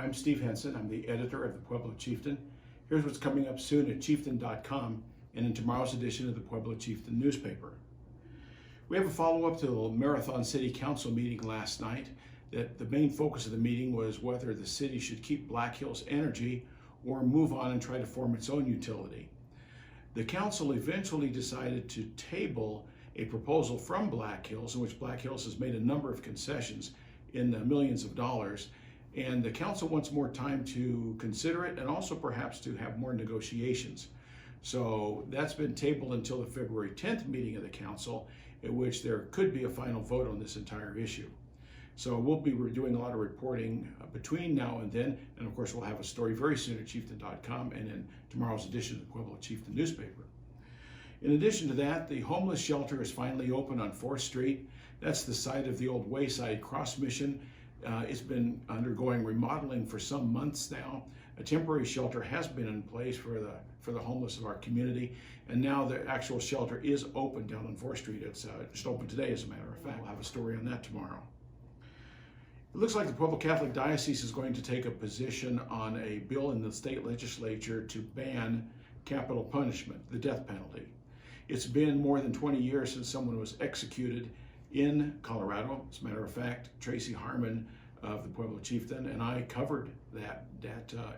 I'm Steve Henson. I'm the editor of the Pueblo Chieftain. Here's what's coming up soon at chieftain.com and in tomorrow's edition of the Pueblo Chieftain newspaper. We have a follow-up to the Marathon City Council meeting last night. That the main focus of the meeting was whether the city should keep Black Hills Energy or move on and try to form its own utility. The council eventually decided to table a proposal from Black Hills, in which Black Hills has made a number of concessions in the millions of dollars, and the council wants more time to consider it and also perhaps to have more negotiations. So that's been tabled until the February 10th meeting of the council, in which there could be a final vote on this entire issue. So we'll be doing a lot of reporting between now and then, and of course we'll have a story very soon at chieftain.com and in tomorrow's edition of the Pueblo Chieftain newspaper. In addition to that, the homeless shelter is finally open on 4th Street. That's the site of the old Wayside Cross Mission. It's been undergoing remodeling for some months now. A temporary shelter has been in place for the homeless of our community, and now the actual shelter is open down on 4th Street. It's just open today, as a matter of fact. We'll have a story on that tomorrow. It looks like the Pueblo Catholic Diocese is going to take a position on a bill in the state legislature to ban capital punishment, the death penalty. It's been more than 20 years since someone was executed in Colorado. As a matter of fact, Tracy Harmon of the Pueblo Chieftain and I covered that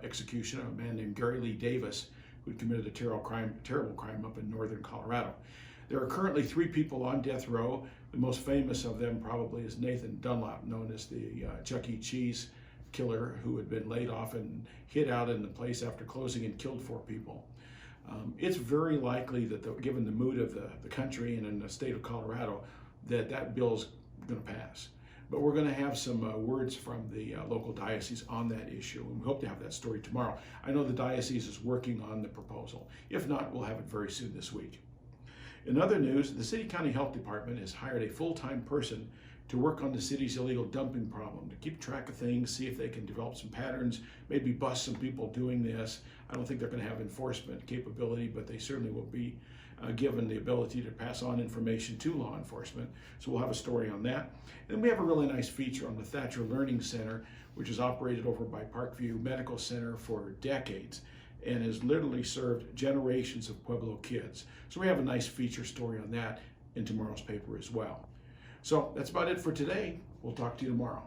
execution of a man named Gary Lee Davis, who had committed a terrible crime up in northern Colorado. There are currently 3 people on death row. The most famous of them probably is Nathan Dunlap, known as the Chuck E. Cheese killer, who had been laid off and hid out in the place after closing and killed 4 people. It's very likely that, given the mood of the country and in the state of Colorado, that bill is going to pass. But we're going to have some words from the local diocese on that issue, and we hope to have that story tomorrow. I know the diocese is working on the proposal. If not, we'll have it very soon this week. In other news, the City County Health Department has hired a full-time person to work on the city's illegal dumping problem, to keep track of things, see if they can develop some patterns, maybe bust some people doing this. I don't think they're going to have enforcement capability, but they certainly will be given the ability to pass on information to law enforcement. So we'll have a story on that. And we have a really nice feature on the Thatcher Learning Center, which is operated over by Parkview Medical Center for decades and has literally served generations of Pueblo kids. So we have a nice feature story on that in tomorrow's paper as well. So that's about it for today. We'll talk to you tomorrow.